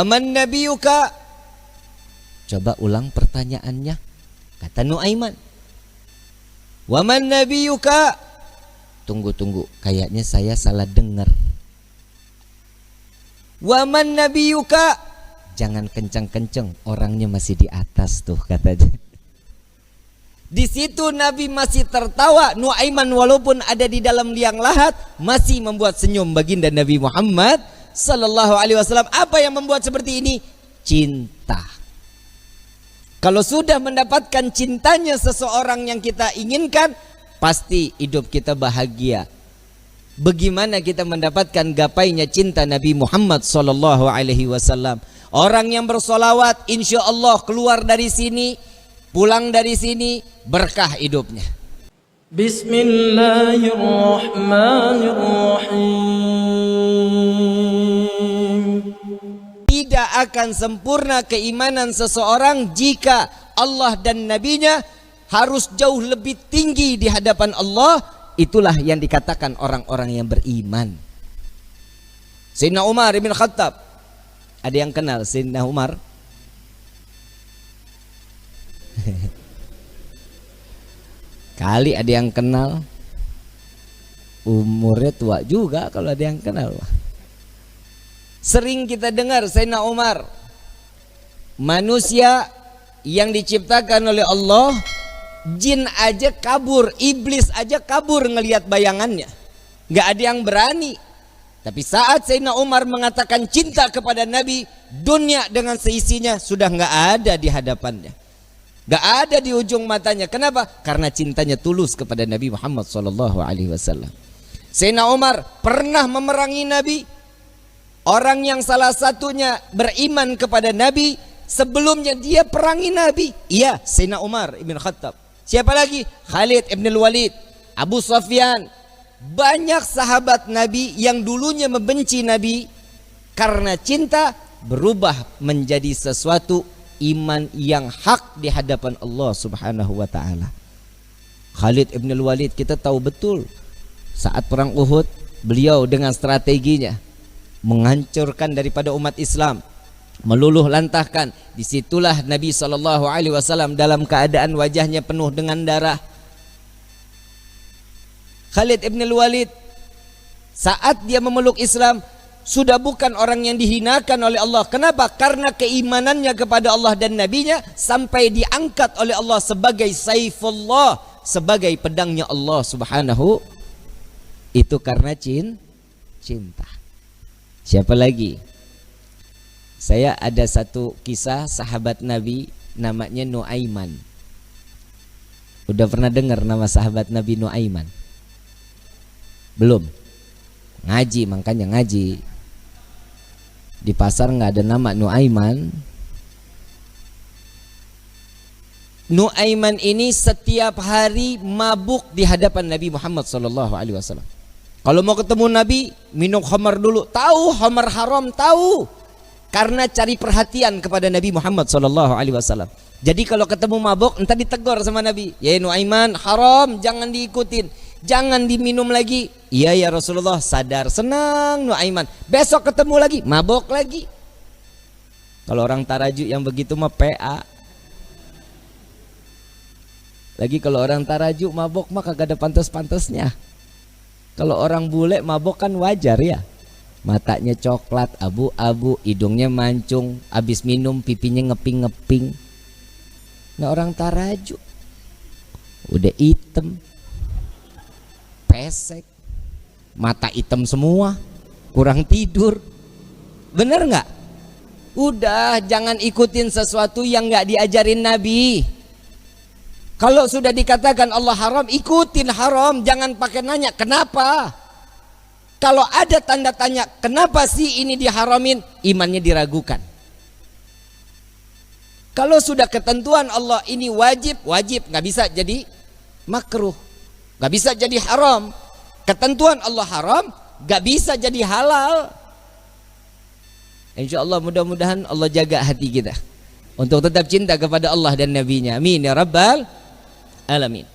Aman nabiyuka. Coba ulang pertanyaannya. Kata Nuaiman. Waman nabiyuka. Tunggu, kayaknya saya salah dengar. Waman nabiyuka. Jangan kencang-kencang, orangnya masih di atas tuh katanya. Di situ Nabi masih tertawa. Nuaiman walaupun ada di dalam liang lahat masih membuat senyum baginda Nabi Muhammad sallallahu alaihi wasallam. Apa yang membuat seperti ini? Cinta. Kalau sudah mendapatkan cintanya seseorang yang kita inginkan, pasti hidup kita bahagia. Bagaimana kita mendapatkan gapainya cinta Nabi Muhammad sallallahu alaihi wasallam? Orang yang bersolawat, insya Allah keluar dari sini, pulang dari sini berkah hidupnya. Bismillahirrahmanirrahim. Tidak akan sempurna keimanan seseorang jika Allah dan Nabinya harus jauh lebih tinggi di hadapan Allah. Itulah yang dikatakan orang-orang yang beriman. Sayyidina Umar bin Khattab. Ada yang kenal Sayyidina Umar? Kali ada yang kenal. Umurnya tua juga kalau ada yang kenal. Sering kita dengar Sayyidina Umar, manusia yang diciptakan oleh Allah, jin aja kabur, iblis aja kabur ngelihat bayangannya. Gak ada yang berani. Tapi saat Sayyidina Umar mengatakan cinta kepada Nabi, dunia dengan seisinya sudah gak ada di hadapannya, gak ada di ujung matanya. Kenapa? Karena cintanya tulus kepada Nabi Muhammad SAW. Sayyidina Umar pernah memerangi Nabi. Orang yang salah satunya beriman kepada Nabi, sebelumnya dia perangi Nabi. Iya, Sayyidina Umar ibn Khattab. Siapa lagi? Khalid ibn Walid, Abu Sufyan. Banyak sahabat Nabi yang dulunya membenci Nabi, karena cinta berubah menjadi sesuatu iman yang hak di hadapan Allah Subhanahu wa taala. Khalid ibn Walid kita tahu betul, saat perang Uhud beliau dengan strateginya menghancurkan daripada umat Islam, meluluh lantahkan. Disitulah Nabi SAW dalam keadaan wajahnya penuh dengan darah. Khalid ibn Walid saat dia memeluk Islam sudah bukan orang yang dihinakan oleh Allah. Kenapa? Karena keimanannya kepada Allah dan Nabinya sampai diangkat oleh Allah sebagai Saifullah, sebagai pedangnya Allah Subhanahu. Itu karena cinta. Siapa lagi? Saya ada satu kisah sahabat Nabi namanya Nuaiman. Udah pernah dengar nama sahabat Nabi Nuaiman? Belum? Ngaji, makanya ngaji. Di pasar nggak ada nama Nuaiman. Nuaiman ini setiap hari mabuk di hadapan Nabi Muhammad SAW. Kalau mau ketemu Nabi, minum khamar dulu. Tahu khamar haram, tahu. Karena cari perhatian kepada Nabi Muhammad SAW. Jadi kalau ketemu mabuk, entah ditegur sama Nabi. Ya Nuaiman, haram, jangan diikutin, jangan diminum lagi. Iya ya Rasulullah, sadar, senang Nuaiman. Besok ketemu lagi, mabuk lagi. Kalau orang Tarajuk yang begitu mah PA. Lagi kalau orang Tarajuk mabuk mah kagak ada pantas-pantasnya. Kalau orang bule mabuk kan wajar ya. Matanya coklat, abu-abu, hidungnya mancung, habis minum pipinya ngeping-ngeping. Nah orang Tarajuk udah hitam, pesek, mata hitam semua, kurang tidur. Bener nggak? Udah, jangan ikutin sesuatu yang nggak diajarin Nabi. Kalau sudah dikatakan Allah haram, ikutin haram. Jangan pakai nanya kenapa. Kalau ada tanda tanya kenapa sih ini diharamin, imannya diragukan. Kalau sudah ketentuan Allah ini wajib, nggak bisa jadi makruh, nggak bisa jadi haram. Ketentuan Allah haram, nggak bisa jadi halal. Insya Allah mudah-mudahan Allah jaga hati kita untuk tetap cinta kepada Allah dan Nabi-Nya. Amin ya Rabbal Alamin.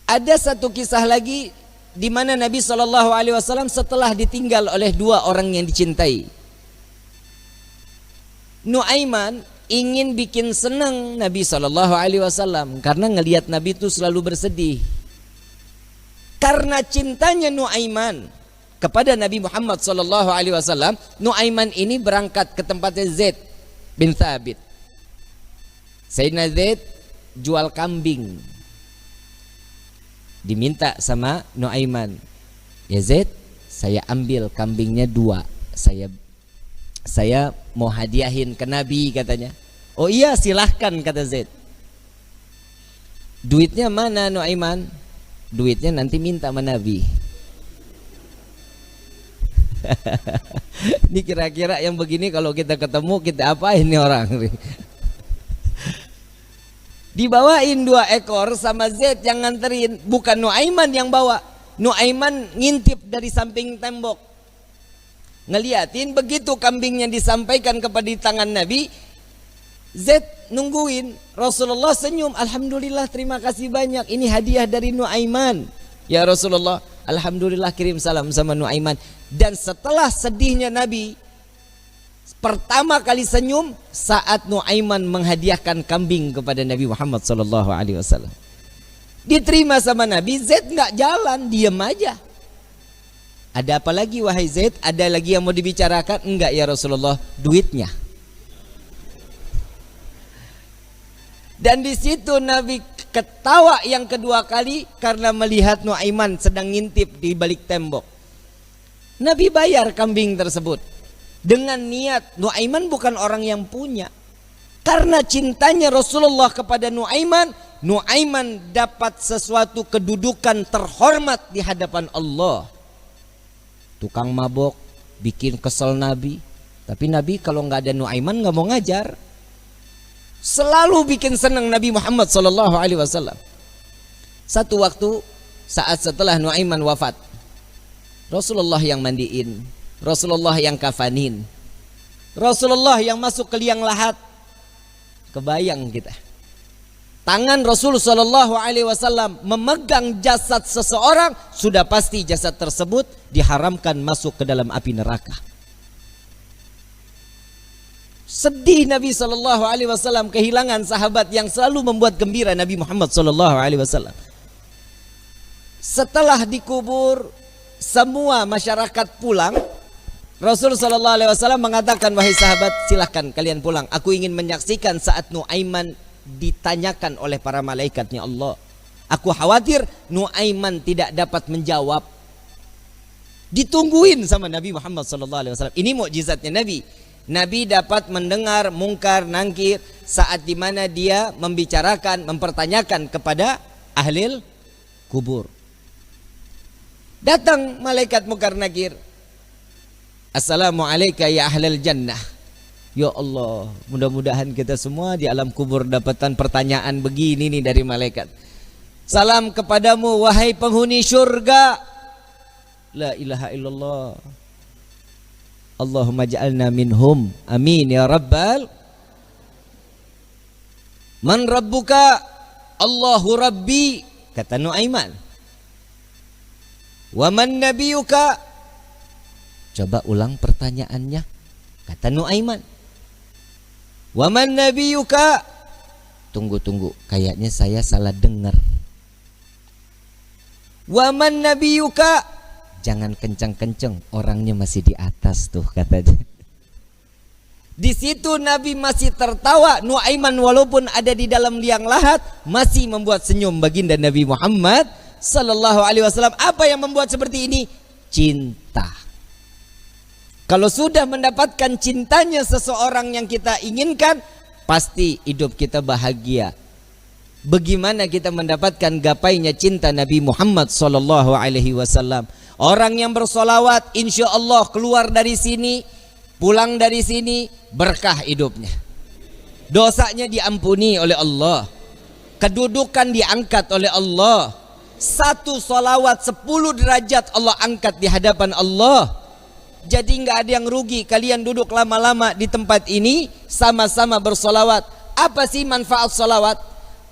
Ada satu kisah lagi di mana Nabi SAW setelah ditinggal oleh dua orang yang dicintai, Nuaiman ingin bikin senang Nabi SAW karena ngelihat Nabi itu selalu bersedih. Karena cintanya Nuaiman kepada Nabi Muhammad SAW, Nuaiman ini berangkat ke tempatnya Zaid bin Thabit. Sayyidina Zaid jual kambing, diminta sama Nuaiman, ya Zaid, saya ambil kambingnya 2, saya mau hadiahin ke Nabi katanya. Oh iya silahkan kata Zaid. Duitnya mana Nuaiman? Duitnya nanti minta sama Nabi. Ini kira-kira yang begini kalau kita ketemu kita apain nih orang? Dibawain 2 ekor sama Zaid yang nganterin, bukan Nuaiman yang bawa. Nuaiman ngintip dari samping tembok, ngeliatin. Begitu kambingnya disampaikan kepada di tangan Nabi, Zaid nungguin. Rasulullah senyum, alhamdulillah terima kasih banyak, ini hadiah dari Nuaiman. Ya Rasulullah, alhamdulillah kirim salam sama Nuaiman. Dan setelah sedihnya Nabi, pertama kali senyum saat Nuaiman menghadiahkan kambing kepada Nabi Muhammad SAW. Diterima sama Nabi, Zaid nggak jalan, diam aja. Ada apa lagi wahai Zaid? Ada lagi yang mau dibicarakan? Enggak ya Rasulullah, duitnya. Dan di situ Nabi ketawa yang kedua kali karena melihat Nuaiman sedang ngintip di balik tembok. Nabi bayar kambing tersebut dengan niat Nuaiman bukan orang yang punya. Karena cintanya Rasulullah kepada Nuaiman, Nuaiman dapat sesuatu kedudukan terhormat di hadapan Allah. Tukang mabok bikin kesel Nabi, tapi Nabi kalau nggak ada Nuaiman nggak mau ngajar. Selalu bikin senang Nabi Muhammad SAW. Satu waktu saat setelah Nuaiman wafat, Rasulullah yang mandiin, Rasulullah yang kafanin, Rasulullah yang masuk ke liang lahat. Kebayang kita, tangan Rasul SAW memegang jasad seseorang, sudah pasti jasad tersebut diharamkan masuk ke dalam api neraka. Sedih Nabi SAW kehilangan sahabat yang selalu membuat gembira Nabi Muhammad SAW. Setelah dikubur, semua masyarakat pulang. Rasul SAW mengatakan, wahai sahabat, silahkan kalian pulang. Aku ingin menyaksikan saat Nuaiman ditanyakan oleh para malaikatnya Allah. Aku khawatir Nuaiman tidak dapat menjawab. Ditungguin sama Nabi Muhammad SAW. Ini mukjizatnya Nabi. Nabi dapat mendengar mungkar nangkir saat dimana dia membicarakan, mempertanyakan kepada ahli kubur. Datang malaikat mungkar nakir. Assalamualaikum ya ahlal jannah. Ya Allah, mudah-mudahan kita semua di alam kubur dapatan pertanyaan begini nih dari malaikat. Salam kepadamu wahai penghuni syurga. La ilaha illallah. Allahumma ja'alna minhum. Amin ya rabbal. Man rabbuka? Allahu rabbi, kata Nuaiman. Wa man nabiyuka? Coba ulang pertanyaannya, kata Nuaiman. Wa man nabiyuka? Tunggu, kayaknya saya salah dengar. Wa man nabiyuka? Jangan kencang-kencang, orangnya masih di atas tuh, katanya. Di situ Nabi masih tertawa. Nuaiman walaupun ada di dalam liang lahat masih membuat senyum baginda Nabi Muhammad SAW. Apa yang membuat seperti ini? Cinta. Kalau sudah mendapatkan cintanya seseorang yang kita inginkan, pasti hidup kita bahagia. Bagaimana kita mendapatkan gapainya cinta Nabi Muhammad SAW? Orang yang bersolawat, insya Allah keluar dari sini, pulang dari sini, berkah hidupnya. Dosanya diampuni oleh Allah, kedudukan diangkat oleh Allah. 1 solawat 10 derajat Allah angkat di hadapan Allah. Jadi nggak ada yang rugi. Kalian duduk lama-lama di tempat ini sama-sama bersolawat. Apa sih manfaat solawat?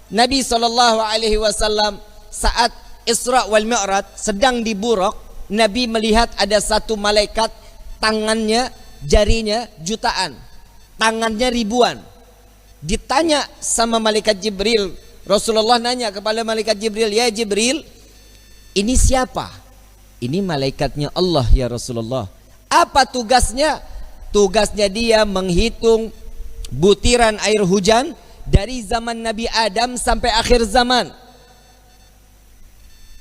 Nabi SAW saat Isra wal Mi'raj sedang di Buraq, Nabi melihat ada satu malaikat, tangannya, jarinya jutaan. tangannya ribuan. Ditanya sama malaikat Jibril, Rasulullah nanya kepada malaikat Jibril, ya Jibril, ini siapa? Ini malaikatnya Allah ya Rasulullah. Apa tugasnya? Tugasnya dia menghitung butiran air hujan dari zaman Nabi Adam sampai akhir zaman.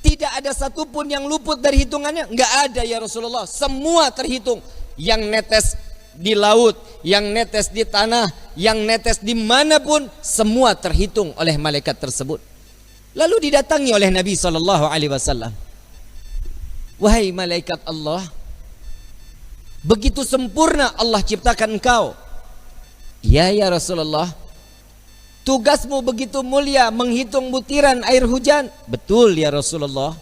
Tidak ada satupun yang luput dari hitungannya. Enggak ada ya Rasulullah. Semua terhitung. Yang netes di laut, yang netes di tanah, yang netes dimanapun, semua terhitung oleh malaikat tersebut. Lalu didatangi oleh Nabi SAW. Wahai malaikat Allah, begitu sempurna Allah ciptakan engkau. Ya Rasulullah, tugasmu begitu mulia menghitung butiran air hujan. Betul ya Rasulullah.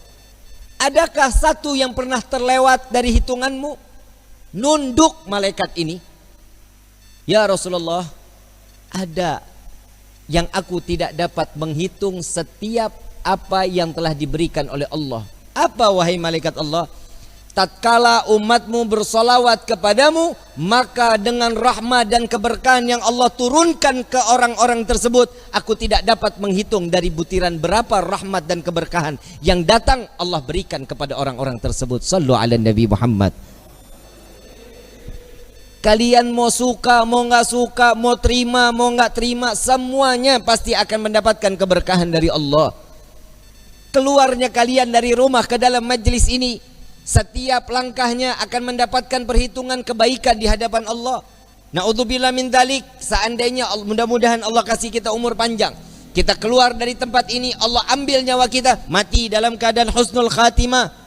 Adakah satu yang pernah terlewat dari hitunganmu? Nunduk malaikat ini. Ya Rasulullah, ada yang aku tidak dapat menghitung setiap apa yang telah diberikan oleh Allah. Apa wahai malaikat Allah? Tatkala umatmu bersolawat kepadamu, maka dengan rahmat dan keberkahan yang Allah turunkan ke orang-orang tersebut, aku tidak dapat menghitung dari butiran berapa rahmat dan keberkahan yang datang Allah berikan kepada orang-orang tersebut. Sallu ala Nabi Muhammad. Kalian mau suka, mau nggak suka, mau terima, mau nggak terima, semuanya pasti akan mendapatkan keberkahan dari Allah. Keluarnya kalian dari rumah ke dalam majlis ini, setiap langkahnya akan mendapatkan perhitungan kebaikan di hadapan Allah. Na'udzubillah min dzalik. Seandainya mudah-mudahan Allah kasih kita umur panjang, kita keluar dari tempat ini, Allah ambil nyawa kita, mati dalam keadaan husnul khatimah.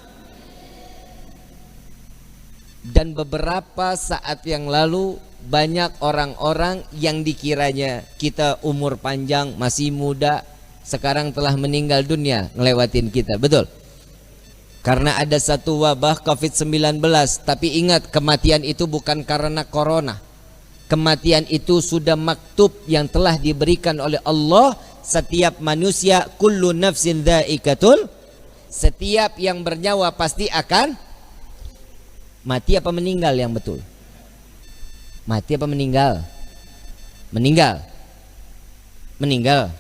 Dan beberapa saat yang lalu banyak orang-orang yang dikiranya kita umur panjang, masih muda, sekarang telah meninggal dunia ngelewatin kita. Betul? Karena ada satu wabah COVID-19. Tapi ingat, kematian itu bukan karena corona. Kematian itu sudah maktub yang telah diberikan oleh Allah. Setiap manusia, kullu nafsin dha'iqatul, setiap yang bernyawa pasti akan mati. Apa meninggal yang betul? Mati apa meninggal? Meninggal. Meninggal.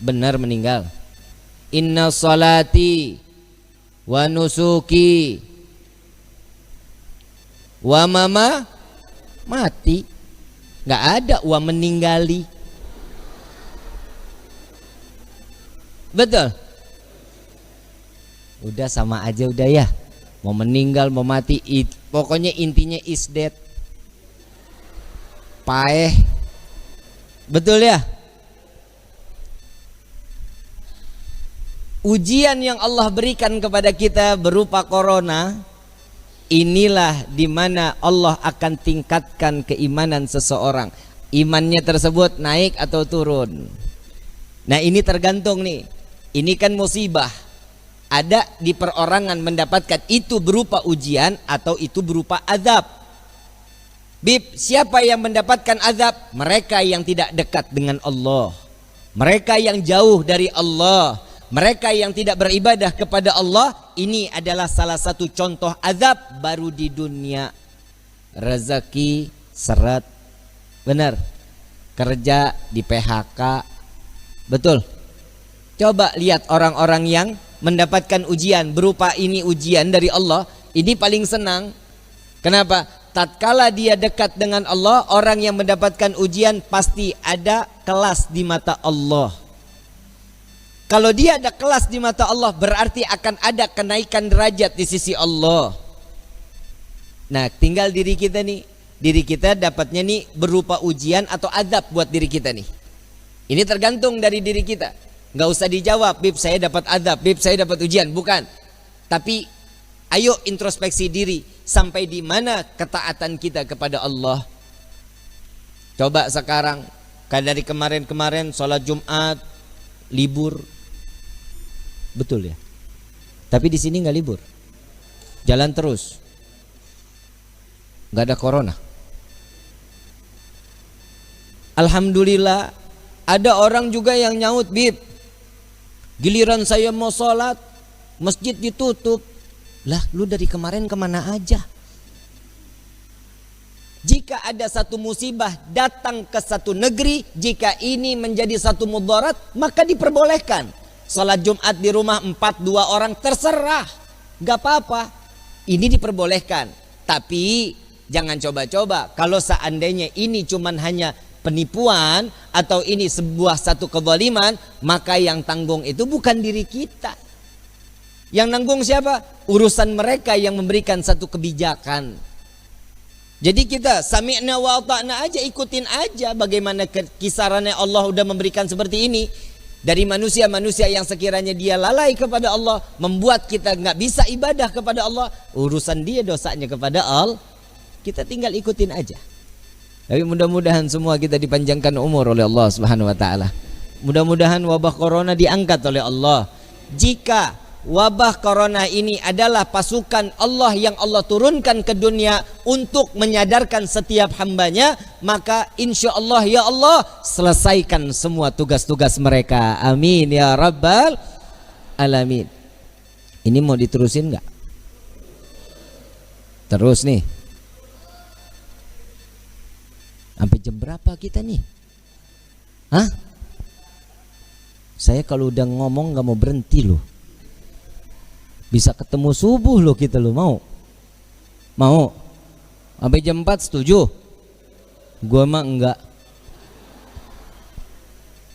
Benar meninggal. Inna salati wa nusuki wa mama mati. Nggak ada wa meninggali. Betul? Udah sama aja udah ya. Mau meninggal, mau mati, pokoknya intinya is dead. Paeh. Betul ya? Ujian yang Allah berikan kepada kita berupa corona, inilah dimana Allah akan tingkatkan keimanan seseorang. Imannya tersebut naik atau turun. Nah ini tergantung nih. Ini kan musibah. Ada di perorangan mendapatkan itu berupa ujian atau itu berupa azab. Bib, siapa yang mendapatkan azab? Mereka yang tidak dekat dengan Allah, mereka yang jauh dari Allah, mereka yang tidak beribadah kepada Allah. Ini adalah salah satu contoh azab baru di dunia. Rezeki seret, benar. Kerja di PHK, betul. Coba lihat orang-orang yang mendapatkan ujian berupa ini, ujian dari Allah, ini paling senang. Kenapa? Tatkala dia dekat dengan Allah, orang yang mendapatkan ujian pasti ada kelas di mata Allah. Kalau dia ada kelas di mata Allah, berarti akan ada kenaikan derajat di sisi Allah. Nah, tinggal diri kita nih. Diri kita dapatnya nih berupa ujian atau azab buat diri kita nih. Ini tergantung dari diri kita. Nggak usah dijawab, Bib saya dapat azab, Bib saya dapat ujian, bukan. Tapi ayo introspeksi diri, sampai di mana ketaatan kita kepada Allah. Coba sekarang, kayak dari kemarin-kemarin sholat Jumat libur, betul ya. Tapi di sini nggak libur, jalan terus, nggak ada corona. Alhamdulillah, ada orang juga yang nyaut, Bib, giliran saya mau sholat, masjid ditutup. Lah, lu dari kemarin kemana aja? Jika ada satu musibah datang ke satu negeri, jika ini menjadi satu mudarat, maka diperbolehkan. Salat Jumat di rumah 4-2 orang terserah, gak apa-apa. Ini diperbolehkan. Tapi jangan coba-coba. Kalau seandainya ini cuman hanya penipuan atau ini sebuah satu kezaliman, maka yang tanggung itu bukan diri kita. Yang nanggung siapa? Urusan mereka yang memberikan satu kebijakan. Jadi kita sami'na wa ata'na aja, ikutin aja bagaimana kisarannya Allah udah memberikan seperti ini. Dari manusia-manusia yang sekiranya dia lalai kepada Allah, membuat kita nggak bisa ibadah kepada Allah, urusan dia dosanya kepada Allah. Kita tinggal ikutin aja. Tapi mudah-mudahan semua kita dipanjangkan umur oleh Allah Subhanahu wa taala. Mudah-mudahan wabah corona diangkat oleh Allah. Jika wabah corona ini adalah pasukan Allah yang Allah turunkan ke dunia untuk menyadarkan setiap hambanya, maka insya Allah ya Allah selesaikan semua tugas-tugas mereka. Amin ya rabbal alamin. Ini mau diterusin nggak? Terus nih. Sampai jam berapa kita nih? Hah? Saya kalau udah ngomong nggak mau berhenti loh. Bisa ketemu subuh loh kita loh, mau? Mau? Sampai jam 4 setuju? Gua mah enggak.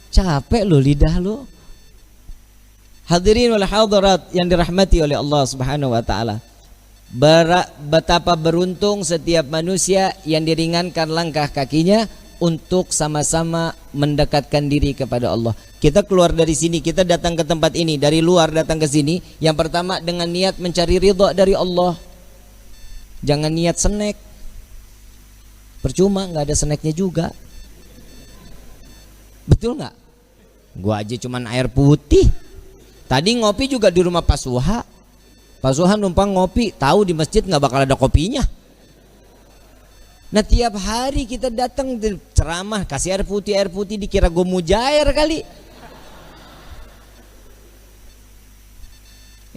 Capek loh lidah lo. Hadirin wal hadirat yang dirahmati oleh Allah Subhanahu wa taala. Betapa beruntung setiap manusia yang diringankan langkah kakinya untuk sama-sama mendekatkan diri kepada Allah. Kita keluar dari sini, kita datang ke tempat ini, dari luar datang ke sini, yang pertama dengan niat mencari ridha dari Allah. Jangan niat snack. Percuma, nggak ada snacknya juga. Betul nggak? Gua aja cuman air putih. Tadi ngopi juga di rumah Pak Suha. Pak Suha numpang ngopi, tahu di masjid nggak bakal ada kopinya. Nah tiap hari kita datang ceramah, kasih air putih dikira gue mujair kali.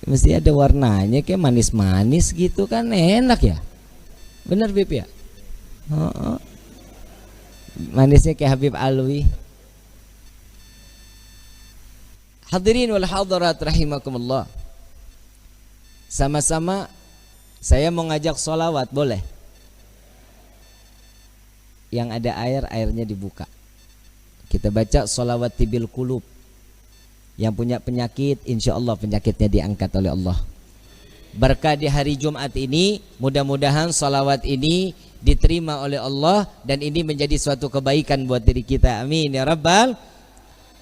Mesti ada warnanya kayak manis-manis gitu kan, enak ya. Bener Bib ya? Manisnya kayak Habib Alwi. Hadirin wal hadirat rahimakumullah. Sama-sama saya mau ngajak sholawat, boleh? Yang ada air, airnya dibuka. Kita baca sholawat tibil kulub. Yang punya penyakit, insya Allah penyakitnya diangkat oleh Allah. Berkah di hari Jumat ini, mudah-mudahan sholawat ini diterima oleh Allah dan ini menjadi suatu kebaikan buat diri kita. Amin ya rabbal.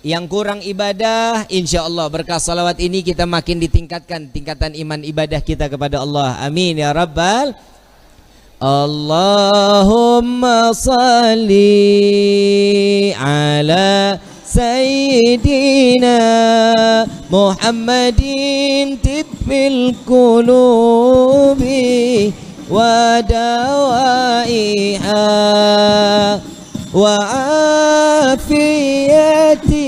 Yang kurang ibadah, insya Allah berkah sholawat ini kita makin ditingkatkan tingkatan iman ibadah kita kepada Allah. Amin ya rabbal. Allahumma salli ala sayyidina Muhammadin tibbil qulubi wa dawaiha wa afiyati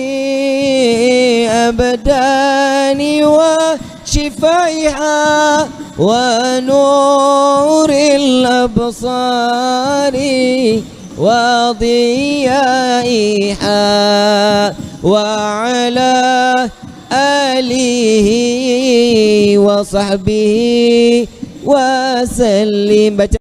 abdani wa shifaiha wa nuril absari wa diyaiha wa ala alihi wa sahbihi wa sallim. Baca